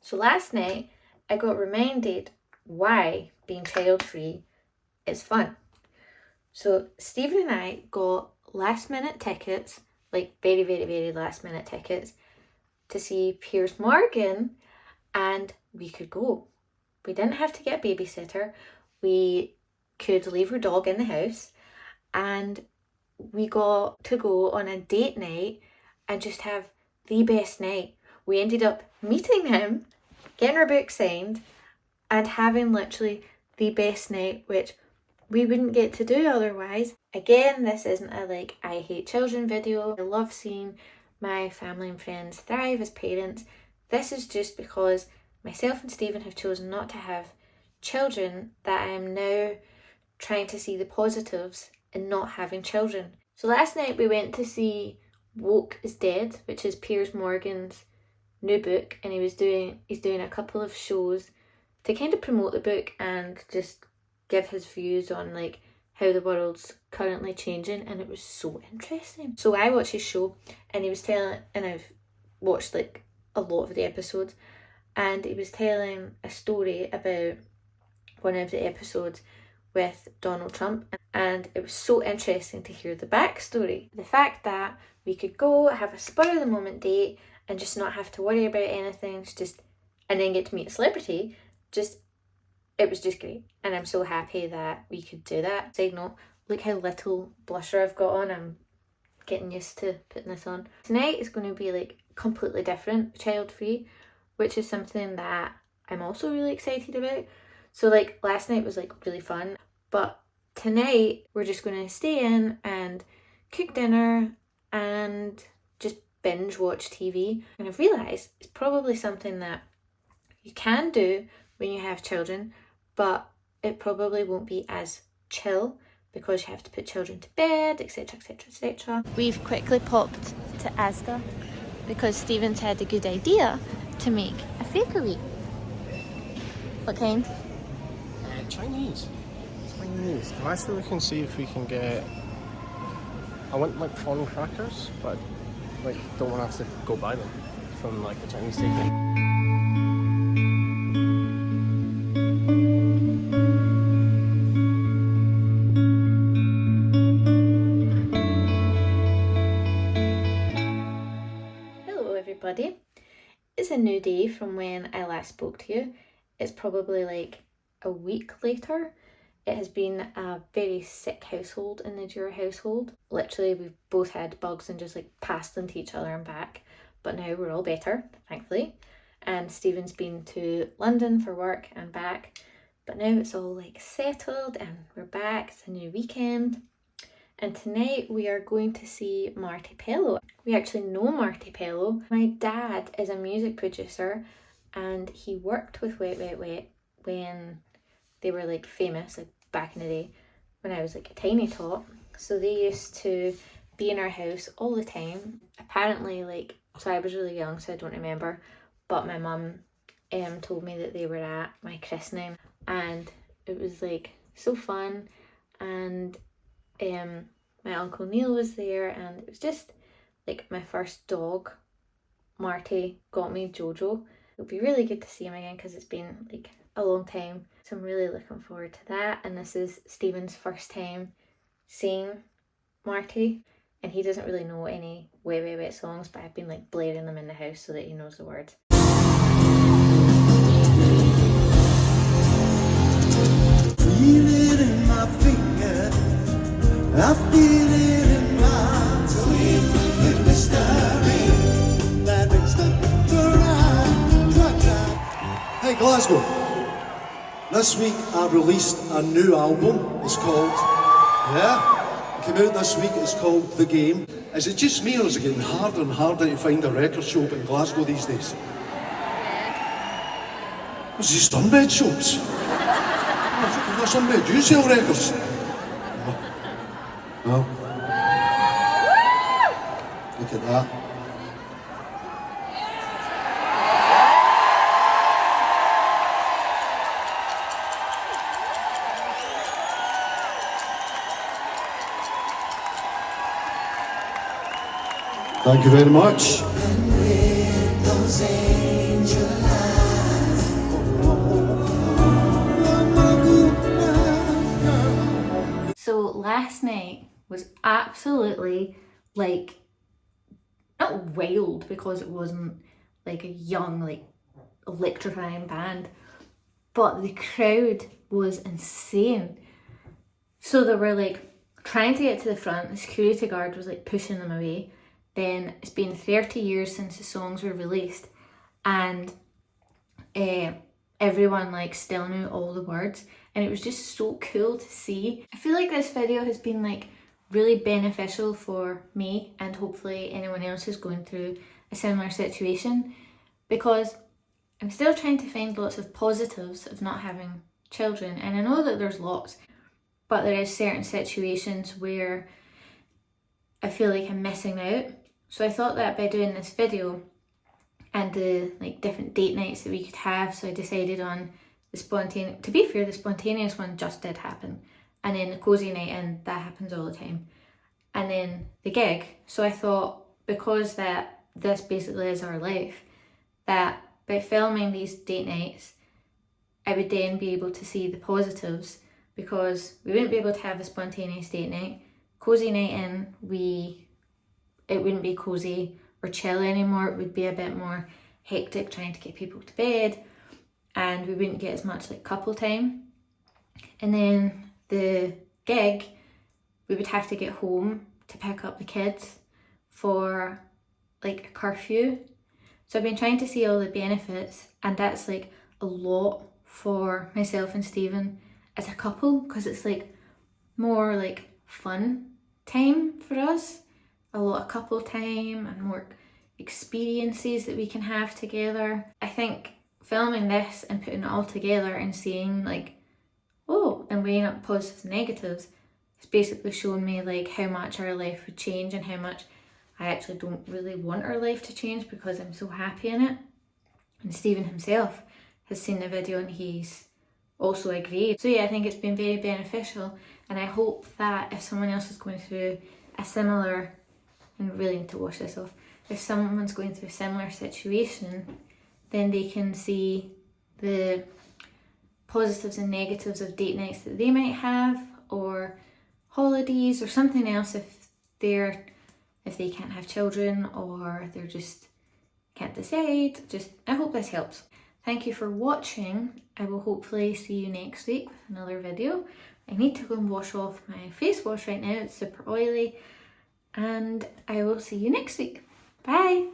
So last night I got reminded why being child-free is fun. So Stephen and I got last minute tickets, like very, very, very last minute tickets to see Piers Morgan, and we could go. We didn't have to get a babysitter. We could leave our dog in the house, and we got to go on a date night and just have the best night. We ended up meeting him, getting our book signed, and having literally the best night, which we wouldn't get to do otherwise. Again, this isn't a I hate children video. I love seeing my family and friends thrive as parents. This is just because myself and Stephen have chosen not to have children that I am now trying to see the positives in not having children. So last night we went to see Woke is Dead, which is Piers Morgan's new book, and he's doing a couple of shows to kind of promote the book and just give his views on how the world's currently changing, and it was so interesting. So I watched his show, and he was telling, and I've watched a lot of the episodes, and he was telling a story about one of the episodes with Donald Trump, and it was so interesting to hear the backstory. The fact that we could go have a spur of the moment date and just not have to worry about anything, and then get to meet a celebrity, it was just great. And I'm so happy that we could do that. Side note, look how little blusher I've got on. I'm getting used to putting this on. Tonight is going to be completely different, child-free, which is something that I'm also really excited about. So last night was really fun, but tonight we're just going to stay in and cook dinner and just binge watch TV. And I've realised it's probably something that you can do when you have children, but it probably won't be as chill because you have to put children to bed, etc, etc, etc. We've quickly popped to Asda because Stephen's had a good idea to make a fakeaway. What kind? Chinese. I'm actually looking to see if we can get... I want prawn crackers, but don't want to have to go buy them from a Chinese takeaway. It's a new day from when I last spoke to you. It's probably a week later. It has been a very sick household in the Dura household. Literally, we've both had bugs and just passed them to each other and back. But now we're all better, thankfully. And Stephen's been to London for work and back. But now it's all settled and we're back. It's a new weekend. And tonight we are going to see Marti Pellow. We actually know Marti Pellow. My dad is a music producer and he worked with Wet Wet Wet when they were famous, back in the day when I was a tiny tot. So they used to be in our house all the time. Apparently so I was really young, so I don't remember, but my mum told me that they were at my christening and it was so fun. And my Uncle Neil was there, and it was just my first dog. Marty got me Jojo. It'll be really good to see him again because it's been a long time, so I'm really looking forward to that. And this is Stephen's first time seeing Marty, and he doesn't really know any Wet Wet Wet songs, but I've been blaring them in the house so that he knows the words. Feel it in my finger, I feel it in my twin mystery that makes the Hey Glasgow, this week I released a new album. It's called, it came out this week, it's called The Game. Is it just me or is it getting harder and harder to find a record shop in Glasgow these days? What's these sunbed shops? I think I've got sunbed, do you sell records? No. Look at that. Thank you very much. And with those angel eyes, was absolutely like, not wild because it wasn't like a young, like electrifying band, but the crowd was insane. So they were like trying to get to the front, the security guard was like pushing them away. Then it's been 30 years since the songs were released, and everyone like still knew all the words, and it was just so cool to see. I feel like this video has been like really beneficial for me, and hopefully anyone else who's going through a similar situation, because I'm still trying to find lots of positives of not having children, and I know that there's lots, but there is certain situations where I feel like I'm missing out. So I thought that by doing this video and the like different date nights that we could have, so I decided on the spontaneous, to be fair, the spontaneous one just did happen, and then the cozy night in, that happens all the time, and then the gig. So I thought, because that this basically is our life, that by filming these date nights I would then be able to see the positives, because we wouldn't be able to have a spontaneous date night. Cozy night in, it wouldn't be cozy or chill anymore, it would be a bit more hectic trying to get people to bed, and we wouldn't get as much like couple time. And then the gig, we would have to get home to pick up the kids for like a curfew. So I've been trying to see all the benefits, and that's like a lot for myself and Stephen as a couple, because it's like more like fun time for us, a lot of couple time and more experiences that we can have together. I think filming this and putting it all together and seeing like, oh, and weighing up positives and negatives, it's basically shown me like how much our life would change, and how much I actually don't really want our life to change because I'm so happy in it. And Stephen himself has seen the video and he's also agreed. So yeah, I think it's been very beneficial, and I hope that if someone else is going through a similar, and really need to wash this off, if someone's going through a similar situation, then they can see the positives and negatives of date nights that they might have, or holidays, or something else if they can't have children, or they're just can't decide. I hope this helps. Thank you for watching. I will hopefully see you next week with another video. I need to go and wash off my face wash right now, it's super oily, and I will see you next week. Bye!